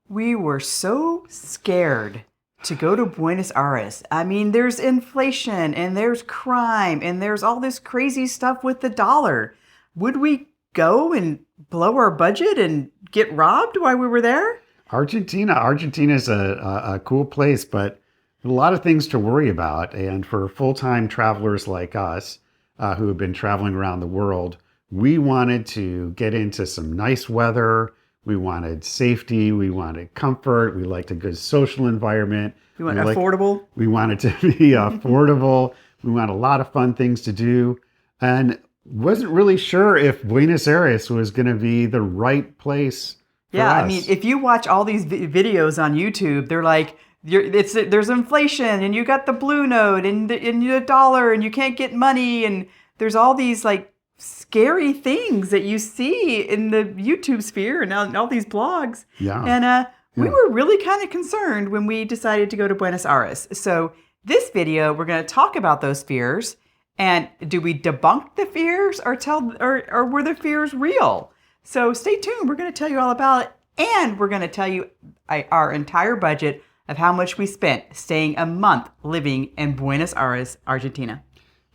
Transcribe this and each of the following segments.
We were so scared to go to Buenos Aires. I mean, there's inflation and there's crime and there's all this crazy stuff with the dollar. Would we go and blow our budget and get robbed while we were there? Argentina is a cool place, but a lot of things to worry about. And for full-time travelers like us, who have been traveling around the world, we wanted to get into some nice weather. We wanted safety. We wanted comfort. We liked a good social environment. We want affordable. We wanted to be affordable. We want a lot of fun things to do. And wasn't really sure if Buenos Aires was going to be the right place for us. I mean, if you watch all these videos on YouTube, they're like, there's inflation and you got the blue note and the dollar and you can't get money. And there's all these like scary things that you see in the YouTube sphere and all these blogs. Yeah. And we were really kind of concerned when we decided to go to Buenos Aires. So this video, we're going to talk about those fears. And do we debunk the fears or were the fears real? So stay tuned. We're going to tell you all about it. And we're going to tell you our entire budget of how much we spent staying a month living in Buenos Aires, Argentina.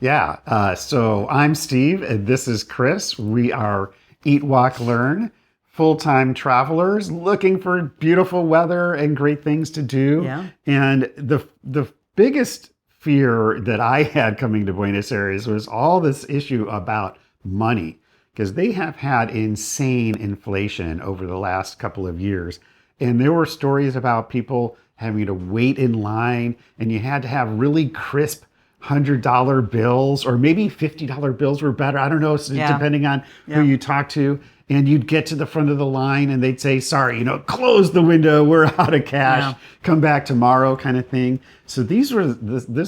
Yeah. So I'm Steve and this is Chris. We are EatWalkLearn, full-time travelers looking for beautiful weather and great things to do. Yeah. And the biggest fear that I had coming to Buenos Aires was all this issue about money, because they have had insane inflation over the last couple of years. And there were stories about people having to wait in line, and you had to have really crisp $100 bills, or maybe $50 bills were better. I don't know, depending on who you talk to. And you'd get to the front of the line and they'd say, sorry, close the window. We're out of cash. Come back tomorrow, kind of thing. So this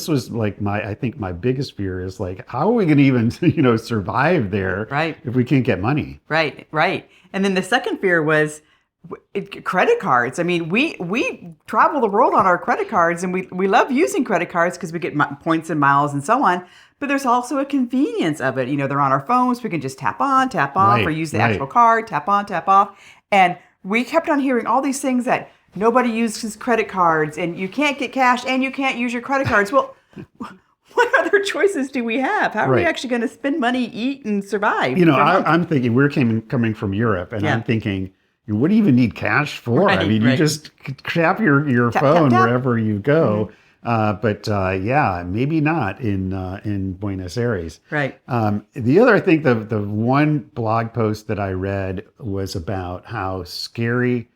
was like I think my biggest fear is like, how are we going to even, survive there if we can't get money? Right. And then the second fear was credit cards. I mean, we travel the world on our credit cards and we love using credit cards because we get points and miles and so on. But there's also a convenience of it. They're on our phones. We can just tap on, tap off, or use the actual card, tap on, tap off. And we kept on hearing all these things that nobody uses credit cards and you can't get cash and you can't use your credit cards. Well, what other choices do we have? How are we actually going to spend money, eat, and survive? I'm thinking we're coming from Europe, and I'm thinking, what do you even need cash for? I mean, you just tap your phone wherever you go. But maybe not in Buenos Aires. Right. The other, I think the one blog post that I read was about how scary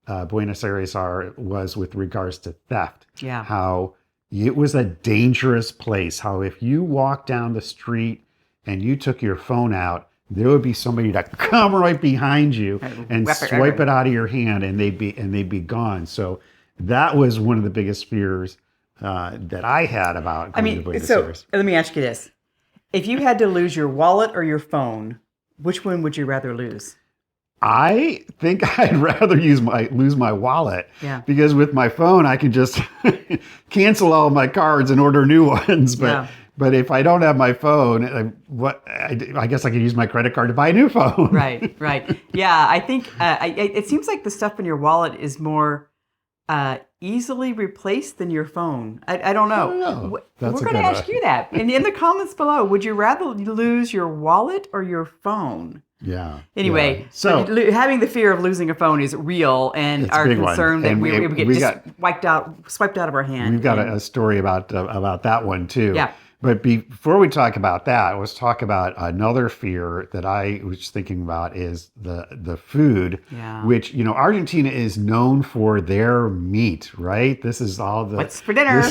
Buenos Aires was with regards to theft. Yeah. How it was a dangerous place. How if you walked down the street and you took your phone out, there would be somebody that come right behind you and swipe it out of your hand, and they'd be gone. So that was one of the biggest fears that I had about going to Buenos Aires. Let me ask you this. If you had to lose your wallet or your phone, which one would you rather lose? I think I'd rather lose my wallet. Yeah. Because with my phone, I can just cancel all of my cards and order new ones. But if I don't have my phone, I guess I could use my credit card to buy a new phone. Right. Yeah, I think it seems like the stuff in your wallet is more easily replaced than your phone. I don't know. We're going to ask you that. And in the comments below, would you rather lose your wallet or your phone? Yeah. Anyway, so having the fear of losing a phone is real, and our concern that we would get swiped out of our hand. We've got a story about that one too. Yeah. But before we talk about that, let's talk about another fear that I was thinking about is the food, which, Argentina is known for their meat, right? This is all what's for dinner?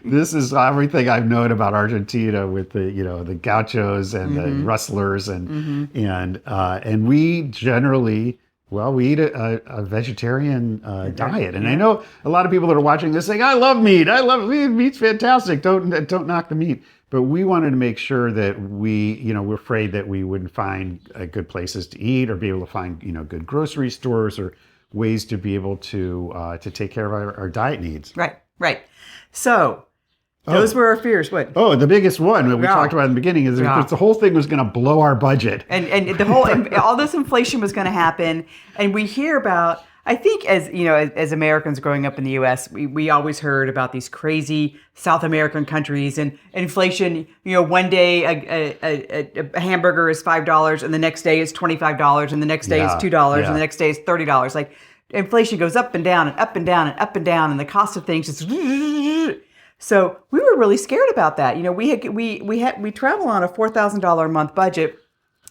This is everything I've known about Argentina with the gauchos and the rustlers and we generally. Well, we eat a vegetarian diet, and I know a lot of people that are watching this saying, "I love meat. I love meat. Meat's fantastic. Don't knock the meat." But we wanted to make sure that we're afraid that we wouldn't find good places to eat or be able to find good grocery stores or ways to be able to take care of our diet needs. Right. So. Those were our fears. What? Oh, the biggest one that we talked about in the beginning is the whole thing was going to blow our budget. And the whole all this inflation was going to happen. And we hear about, I think as Americans growing up in the U.S., we always heard about these crazy South American countries and inflation. One day a hamburger is $5, and the next day it's $25, and the next day is $2, and the next day is $30. Like inflation goes up and down and up and down and up and down, and the cost of things just. So we were really scared about that. We travel on a $4,000 a month budget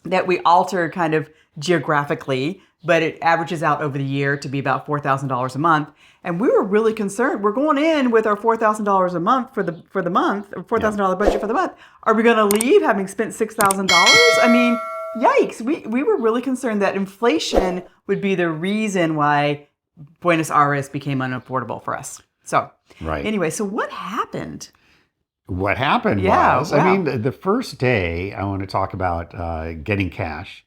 that we alter kind of geographically, but it averages out over the year to be about $4,000 a month. And we were really concerned. We're going in with our $4,000 a month for the month, or $4,000 budget for the month. Are we going to leave having spent $6,000? I mean, yikes. We were really concerned that inflation would be the reason why Buenos Aires became unaffordable for us. So anyway, so what happened? What happened was, I mean, the first day I want to talk about getting cash.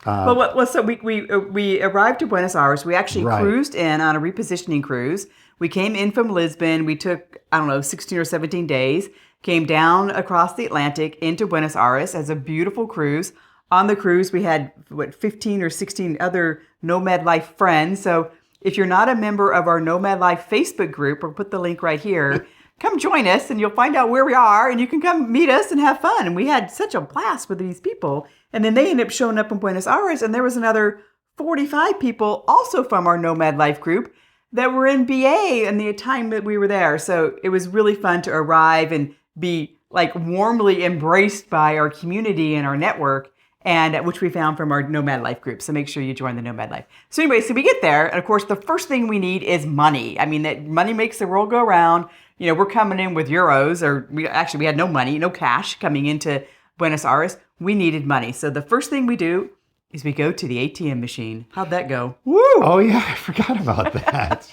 So we arrived to Buenos Aires. We actually cruised in on a repositioning cruise. We came in from Lisbon. We took, 16 or 17 days, came down across the Atlantic into Buenos Aires as a beautiful cruise. On the cruise, we had, 15 or 16 other Nomad Life friends. So if you're not a member of our Nomad Life Facebook group, we'll put the link right here. Come join us and you'll find out where we are and you can come meet us and have fun. And we had such a blast with these people. And then they ended up showing up in Buenos Aires, and there was another 45 people also from our Nomad Life group that were in BA in the time that we were there. So it was really fun to arrive and be like warmly embraced by our community and our network, and which we found from our Nomad Life group. So make sure you join the Nomad Life. So anyway, so we get there, and of course, the first thing we need is money. I mean, that money makes the world go round. We're coming in with euros, or we had no money, no cash coming into Buenos Aires. We needed money. So the first thing we do is we go to the ATM machine. How'd that go? Woo! Oh, yeah, I forgot about that.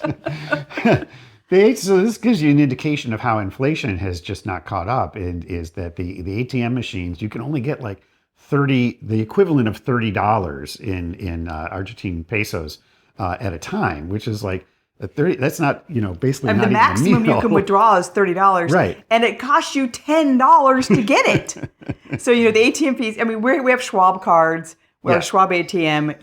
So this gives you an indication of how inflation has just not caught up, and is that the ATM machines, you can only get like the equivalent of $30 in Argentine pesos at a time, which is like, that's not, basically not even a meal. The maximum you can withdraw is $30. Right. And it costs you $10 to get it. So, the ATM fees, I mean, we have Schwab cards, our Schwab ATM,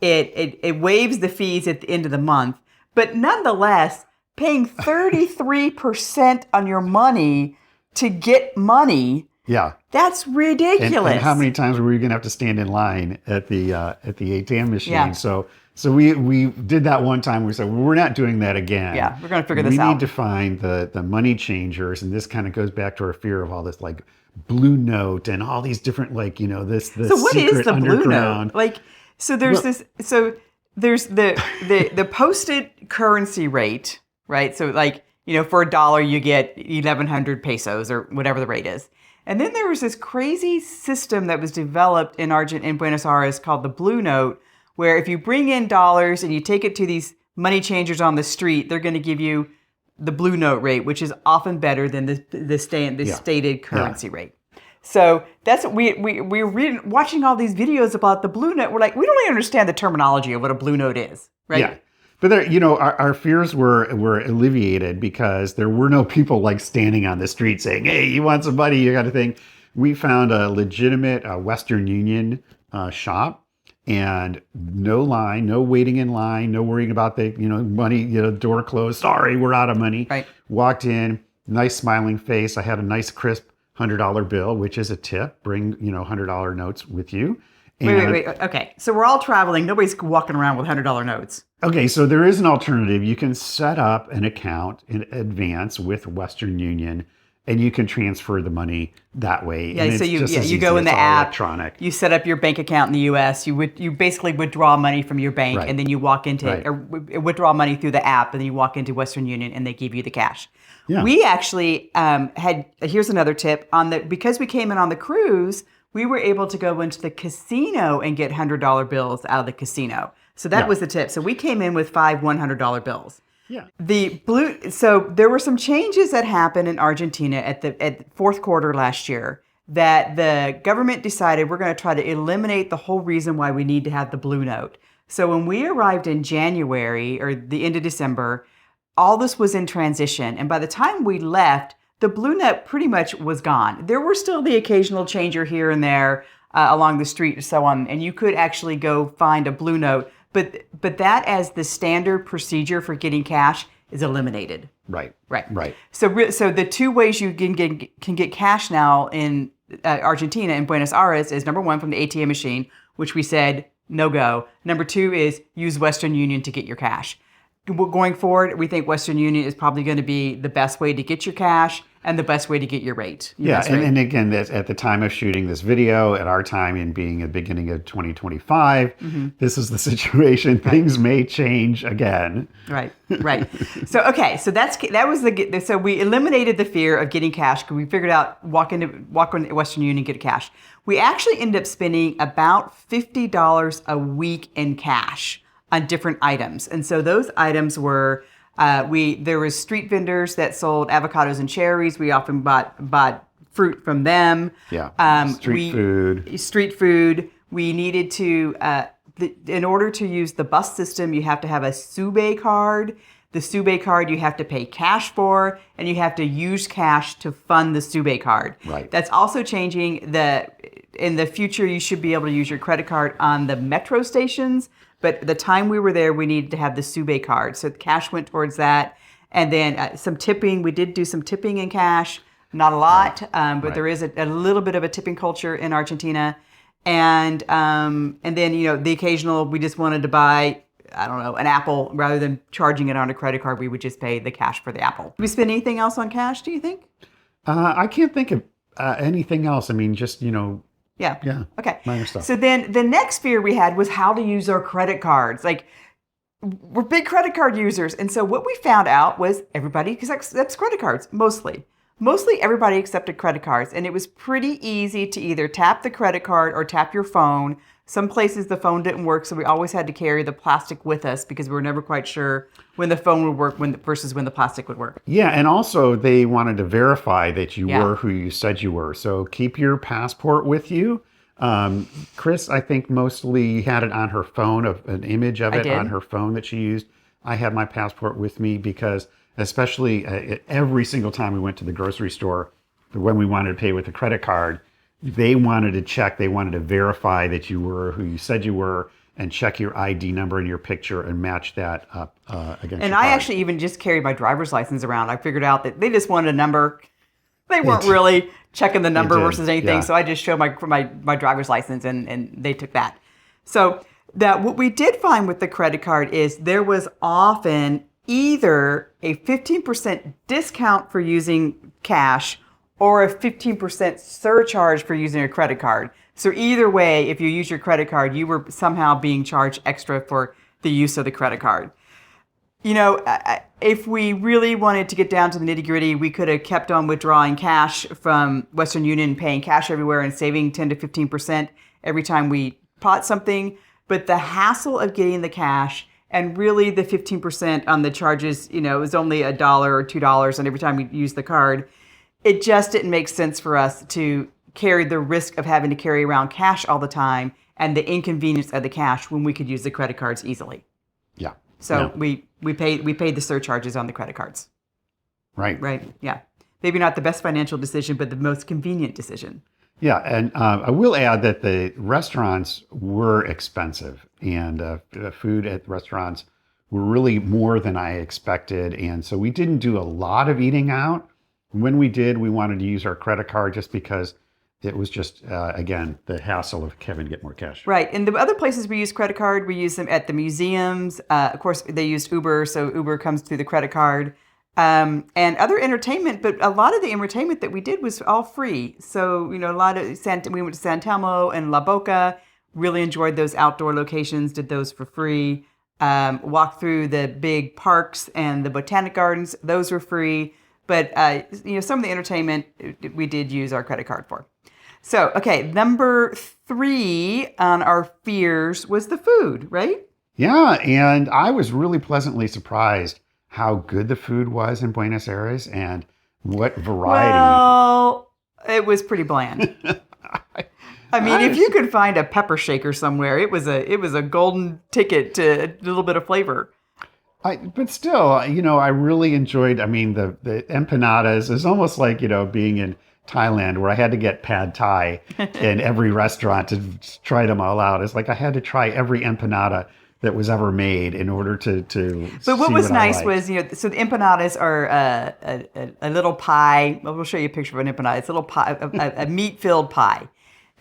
it waives the fees at the end of the month. But nonetheless, paying 33% on your money to get money, that's ridiculous. And how many times were we going to have to stand in line at the ATM machine? Yeah. So we did that one time. We said, well, we're not doing that again. Yeah, we're going to figure this out. We need to find the money changers, and this kind of goes back to our fear of all this like Blue Note and all these different this So what secret is the underground. Blue Note? There's the posted currency rate, right? So for $1 you get 1,100 pesos or whatever the rate is. And then there was this crazy system that was developed in Buenos Aires called the Blue Note, where if you bring in dollars and you take it to these money changers on the street, they're going to give you the Blue Note rate, which is often better than the stated currency rate. So that's what we're watching all these videos about the Blue Note. We're like, we don't really understand the terminology of what a Blue Note is, right? Yeah. But there, our fears were alleviated because there were no people like standing on the street saying, "Hey, you want some money?" You got to think. We found a legitimate Western Union shop. And no line, no waiting in line, no worrying about the money, door closed. Sorry, we're out of money. Right. Walked in, nice smiling face. I had a nice crisp $100 bill, which is a tip. Bring $100 notes with you. And wait. Okay, so we're all traveling. Nobody's walking around with $100 notes. Okay, so there is an alternative. You can set up an account in advance with Western Union, and you can transfer the money that way. Yeah, and so you go in the app, electronic. You set up your bank account in the U.S. You basically withdraw money from your bank, and then you walk into or withdraw money through the app, and then you walk into Western Union, and they give you the cash. Yeah. We actually here's another tip because we came in on the cruise, we were able to go into the casino and get $100 bills out of the casino. So that was the tip. So we came in with 5 $100 bills. Yeah. So there were some changes that happened in Argentina at fourth quarter last year that the government decided we're going to try to eliminate the whole reason why we need to have the Blue Note. So when we arrived in January or the end of December, all this was in transition. And by the time we left, the Blue Note pretty much was gone. There were still the occasional changer here and there along the street and so on. And you could actually go find a Blue Note. but that as the standard procedure for getting cash is eliminated. Right. Right. Right. So the two ways you can get cash now in Argentina and Buenos Aires is number one from the ATM machine, which we said no go. Number two is use Western Union to get your cash. Going forward, we think Western Union is probably going to be the best way to get your cash and the best way to get your rate. And again, that's at the time of shooting this video, at our time in being at the beginning of 2025, this is the situation. Right. Things may change again. Right. So so we eliminated the fear of getting cash because we figured out walk into Western Union and get cash. We actually ended up spending about $50 a week in cash on different items. And so those items were, there was street vendors that sold avocados and cherries. We often bought fruit from them. Yeah. Street food. We needed to, in order to use the bus system, you have to have a SUBE card. The SUBE card you have to pay cash for, and you have to use cash to fund the SUBE card. Right. That's also changing. In the future, you should be able to use your credit card on the metro stations. But the time we were there, we needed to have the SUBE card. So the cash went towards that. And then some tipping. We did do some tipping in cash. Not a lot, but there is a little bit of a tipping culture in Argentina. And then, the occasional, we just wanted to buy, I don't know, an apple. Rather than charging it on a credit card, we would just pay the cash for the apple. Did we spend anything else on cash, do you think? I can't think of anything else. I mean, just, Yeah. Okay. Minor stuff. So then the next fear we had was how to use our credit cards. Like, we're big credit card users. And so what we found out was everybody accepts credit cards, mostly. Mostly everybody accepted credit cards. And it was pretty easy to either tap the credit card or tap your phone. Some places the phone didn't work, so we always had to carry the plastic with us because we were never quite sure when the phone would work versus when the plastic would work. Yeah, and also they wanted to verify that you were who you said you were. So keep your passport with you. Chris, I think, mostly had it on her phone, an image of it on her phone that she used. I had my passport with me because especially every single time we went to the grocery store, when we wanted to pay with a credit card, they wanted to check, they wanted to verify that you were who you said you were and check your ID number and your picture and match that up against And your I card. actually even just carried my driver's license around. I figured out that they just wanted a number. They weren't really checking the number versus anything. Yeah. So I just showed my driver's license and they took that. So what we did find with the credit card is there was often either a 15% discount for using cash or a 15% surcharge for using a credit card. So either way, if you use your credit card, you were somehow being charged extra for the use of the credit card. If we really wanted to get down to the nitty gritty, we could have kept on withdrawing cash from Western Union, paying cash everywhere and saving 10 to 15% every time we bought something. But the hassle of getting the cash and really the 15% on the charges, it was only $1 or $2 on every time we used the card. It just didn't make sense for us to carry the risk of having to carry around cash all the time and the inconvenience of the cash when we could use the credit cards easily. Yeah. So we paid the surcharges on the credit cards. Right. Right. Yeah. Maybe not the best financial decision, but the most convenient decision. Yeah, and I will add that the restaurants were expensive, and the food at restaurants were really more than I expected, and so we didn't do a lot of eating out. When we did, we wanted to use our credit card just because it was just, again, the hassle of having to get more cash. Right. And the other places we use credit card, we use them at the museums. Of course, they used Uber, so Uber comes through the credit card. And other entertainment, but a lot of the entertainment that we did was all free. So, we went to San Telmo and La Boca, really enjoyed those outdoor locations, did those for free. Walked through the big parks and the botanic gardens, those were free. But, some of the entertainment we did use our credit card for. So, okay, number 3 on our fears was the food, right? Yeah, and I was really pleasantly surprised how good the food was in Buenos Aires and what variety. Well, it was pretty bland. I mean, if you could find a pepper shaker somewhere, it was a golden ticket to a little bit of flavor. But still, I really enjoyed, the empanadas. It's almost like, being in Thailand where I had to get pad thai in every restaurant to try them all out. It's like I had to try every empanada that was ever made in order to But what see was I nice liked. was, so the empanadas are a little pie. We'll show you a picture of an empanada. It's a little pie, a meat-filled pie.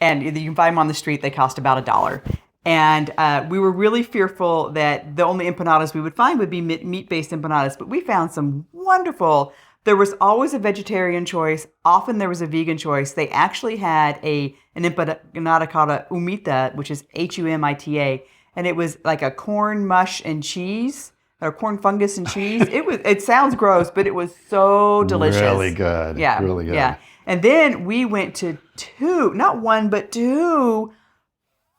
And you can buy them on the street. They cost about $1. And we were really fearful that the only empanadas we would find would be meat-based empanadas. But we found some wonderful. There was always a vegetarian choice. Often there was a vegan choice. They actually had an empanada called a humita, which is Humita. And it was like a corn mush and cheese, or corn fungus and cheese. It sounds gross, but it was so delicious. Really good. Yeah. Really good. Yeah. And then we went to not one, but two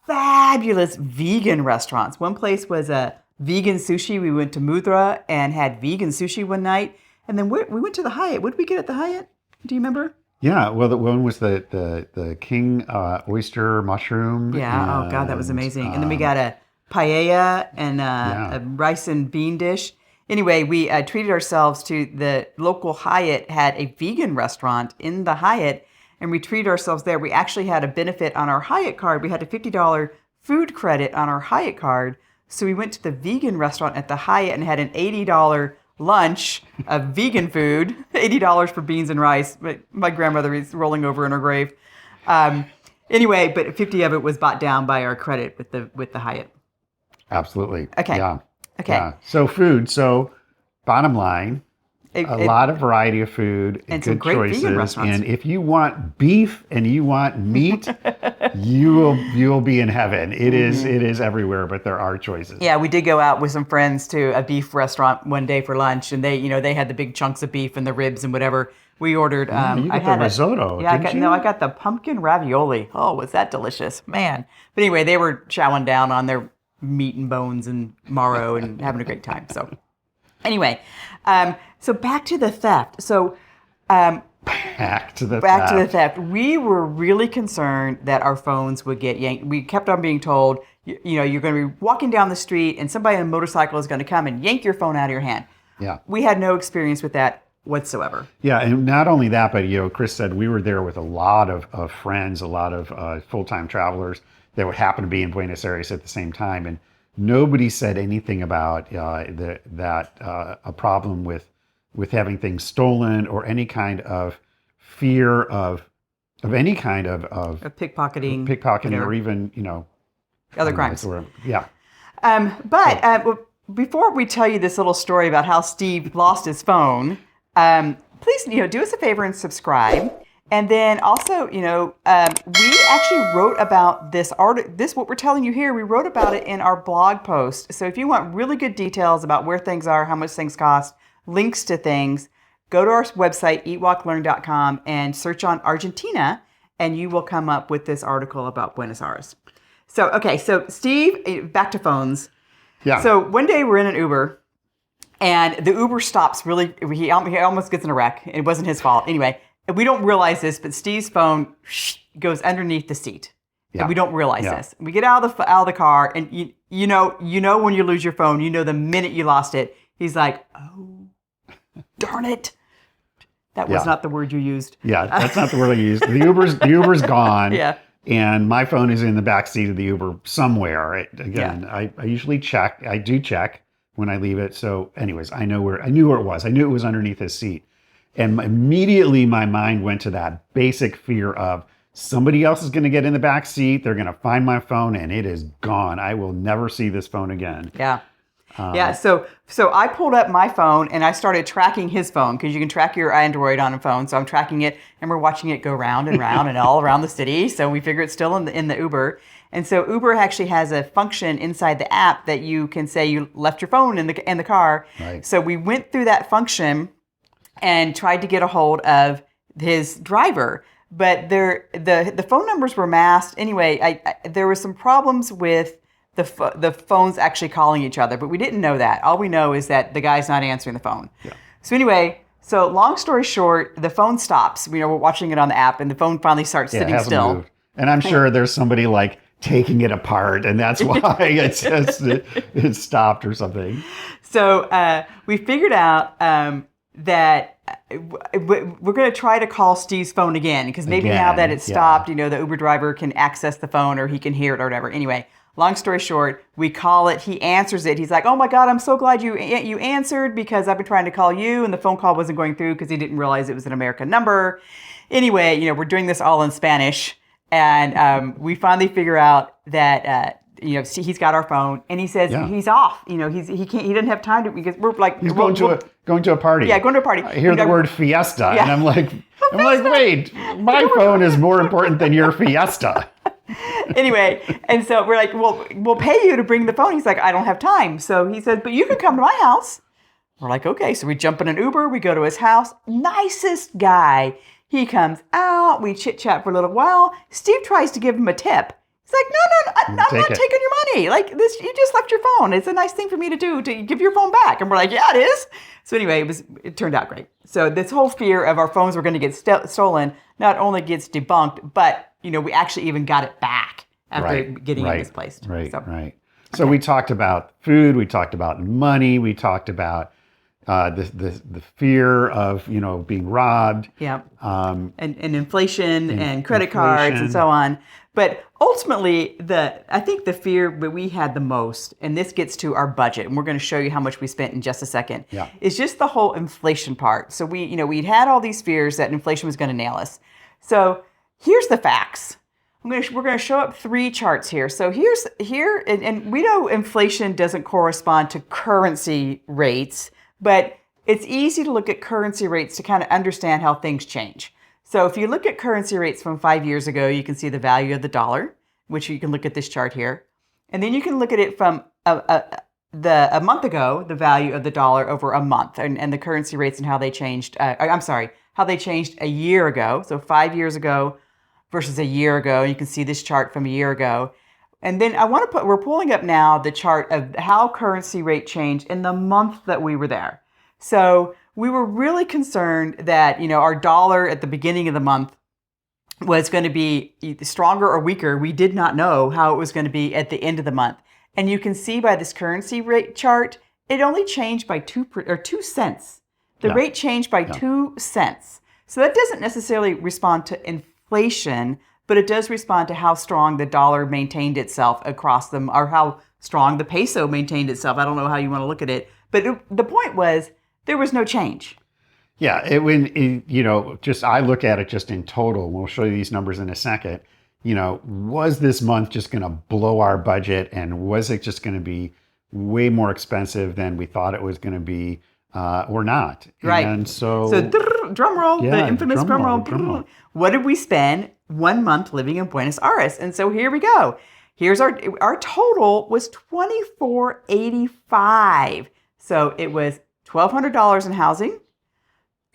fabulous vegan restaurants. One place was a vegan sushi. We went to Mudra and had vegan sushi one night. And then we went to the Hyatt. What did we get at the Hyatt? Do you remember? Yeah, well, the one was the king oyster mushroom. Yeah. Oh God, that was amazing. And then we got a paella and a rice and bean dish. Anyway, we treated ourselves to the local Hyatt had a vegan restaurant in the Hyatt, and we treated ourselves there. We actually had a benefit on our Hyatt card. We had a $50 food credit on our Hyatt card. So we went to the vegan restaurant at the Hyatt and had an $80 lunch of vegan food, $80 for beans and rice. But my grandmother is rolling over in her grave. Anyway, but 50 of it was bought down by our credit with the Hyatt. Absolutely. Okay. Yeah. Okay. Yeah. So food. So bottom line, a lot of variety of food and good some great choices. vegan restaurants. And if you want beef and you want meat, you'll be in heaven. It is everywhere, but there are choices. Yeah, we did go out with some friends to a beef restaurant one day for lunch, and they had the big chunks of beef and the ribs and whatever. We ordered. You got the risotto. Yeah, didn't you? I got the pumpkin ravioli. Oh, was that delicious, man! But anyway, they were chowing down on their meat and bones and marrow and having a great time. So anyway, so back to the theft. So back to the theft. We were really concerned that our phones would get yanked. We kept on being told, you're going to be walking down the street and somebody on a motorcycle is going to come and yank your phone out of your hand. Yeah. We had no experience with that whatsoever. Yeah, and not only that, but Chris said we were there with a lot of friends, a lot of full-time travelers that would happen to be in Buenos Aires at the same time, and nobody said anything about a problem with having things stolen or any kind of fear of any kind of pickpocketing, or even other crimes. Yeah. But before we tell you this little story about how Steve lost his phone, please do us a favor and subscribe. And then also, we actually wrote about this what we're telling you here, we wrote about it in our blog post. So if you want really good details about where things are, how much things cost, links to things, go to our website, EatWalkLearn.com, and search on Argentina, and you will come up with this article about Buenos Aires. So Steve, back to phones. Yeah. So one day we're in an Uber, and the Uber stops he almost gets in a wreck. It wasn't his fault. Anyway, we don't realize this, but Steve's phone goes underneath the seat. Yeah. And we don't realize this. We get out of the car, and you know when you lose your phone, the minute you lost it. He's like, "Oh, darn it." That was not the word you used. Yeah, that's not the word I used. The Uber's gone. Yeah. And my phone is in the back seat of the Uber somewhere. I usually check. I do check when I leave it. So anyways, I knew where it was. I knew it was underneath his seat. And immediately my mind went to that basic fear of somebody else is going to get in the back seat. They're going to find my phone and it is gone. I will never see this phone again. Yeah. So I pulled up my phone and I started tracking his phone because you can track your Android on a phone. So I'm tracking it and we're watching it go round and round and all around the city. So we figure it's still in the Uber. And so Uber actually has a function inside the app that you can say you left your phone in the car. Right. So we went through that function and tried to get a hold of his driver. But the phone numbers were masked. Anyway, there were some problems with the phones actually calling each other, but we didn't know that. All we know is that the guy's not answering the phone. Yeah. So anyway, long story short, the phone stops. We're watching it on the app, and the phone finally starts sitting still. Moved. And I'm sure there's somebody like taking it apart, and that's why it stopped or something. So we figured out that we're going to try to call Steve's phone again, because maybe now that it's stopped, the Uber driver can access the phone or he can hear it or whatever. Anyway, Long story short, we call it. He answers it. He's like, "Oh my God, I'm so glad you answered because I've been trying to call you and the phone call wasn't going through because he didn't realize it was an American number." Anyway, we're doing this all in Spanish, and we finally figure out that he's got our phone, and he says he's off. He didn't have time to because we're like he's going to a party. Yeah, going to a party. I hear the word fiesta, and I'm like, wait, my phone is more important than your fiesta. Anyway, and so we're like, well, we'll pay you to bring the phone. He's like, I don't have time. So he says, but you can come to my house. We're like, okay. So we jump in an Uber. We go to his house. Nicest guy. He comes out. We chit chat for a little while. Steve tries to give him a tip. He's like, no, I'm not taking your money. Like this, you just left your phone. It's a nice thing for me to do to give your phone back. And we're like, yeah, it is. So anyway, it turned out great. So this whole fear of our phones were going to get stolen not only gets debunked, but we actually even got it back after getting it misplaced. Right. So we talked about food. We talked about money. We talked about the fear of being robbed. Yeah. And inflation and credit cards and so on. But ultimately, I think the fear that we had the most, and this gets to our budget, and we're going to show you how much we spent in just a second, is just the whole inflation part. So we'd had all these fears that inflation was going to nail us. So here's the facts. We're going to show up 3 charts here. So and we know inflation doesn't correspond to currency rates, but it's easy to look at currency rates to kind of understand how things change. So if you look at currency rates from 5 years ago, you can see the value of the dollar, which you can look at this chart here. And then you can look at it from a month ago, the value of the dollar over a month and the currency rates and how they changed. How they changed a year ago. So 5 years ago versus a year ago. You can see this chart from a year ago. And then we're pulling up now the chart of how currency rate changed in the month that we were there. So we were really concerned that, our dollar at the beginning of the month was going to be stronger or weaker. We did not know how it was going to be at the end of the month. And you can see by this currency rate chart, it only changed by 2 cents. The rate changed by 2 cents. So that doesn't necessarily respond to inflation, but it does respond to how strong the dollar maintained itself across them, or how strong the peso maintained itself. I don't know how you want to look at it. But the point was, there was no change. Yeah, I look at it just in total. We'll show you these numbers in a second. Was this month just going to blow our budget, and was it just going to be way more expensive than we thought it was going to be, or not? Right. And so drum roll, the infamous drum roll. What did we spend 1 month living in Buenos Aires? And so here we go. Here's our total was $24.85. So it was $1,200 in housing,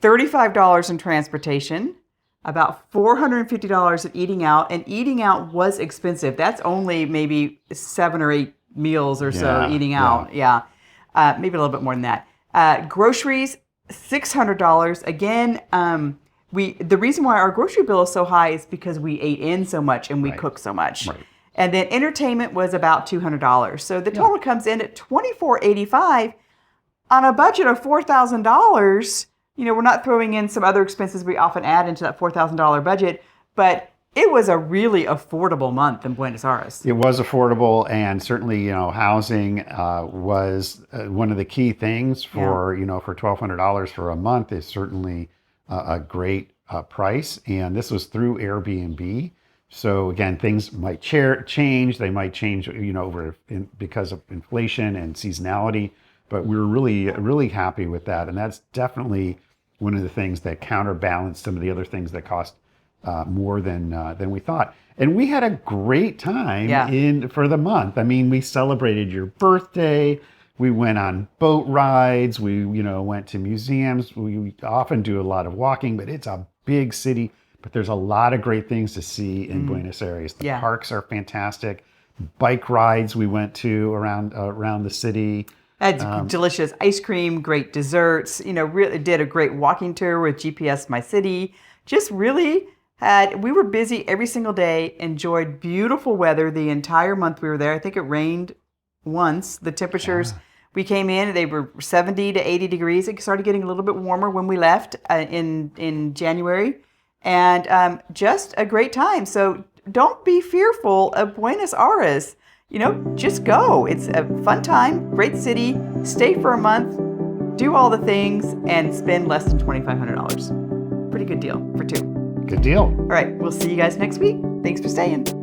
$35 in transportation, about $450 in eating out. And eating out was expensive. That's only maybe 7 or 8 meals or so eating out. Yeah. Maybe a little bit more than that. Groceries, $600. Again, the reason why our grocery bill is so high is because we ate in so much and we cook so much. Right. And then entertainment was about $200. So the total comes in at $24.85 on a budget of $4,000. We're not throwing in some other expenses we often add into that $4,000 budget, but it was a really affordable month in Buenos Aires. It was affordable, and certainly, housing was one of the key things for, for $1,200 for a month is certainly a great price. And this was through Airbnb. So again, things might change. They might change, because of inflation and seasonality. But we were really, really happy with that. And that's definitely one of the things that counterbalanced some of the other things that cost more than we thought. And we had a great time for the month. I mean, we celebrated your birthday. We went on boat rides. We, went to museums. We often do a lot of walking, but it's a big city. But there's a lot of great things to see in Buenos Aires. The parks are fantastic. Bike rides we went to around the city. Had delicious ice cream, great desserts. Really did a great walking tour with GPS My City. Just really we were busy every single day, enjoyed beautiful weather the entire month we were there. I think it rained once. The temperatures, we came in, they were 70 to 80 degrees. It started getting a little bit warmer when we left in January. And just a great time. So don't be fearful of Buenos Aires. just go. It's a fun time, great city, stay for a month, do all the things, and spend less than $2,500. Pretty good deal for two. Good deal. All right, we'll see you guys next week. Thanks for staying.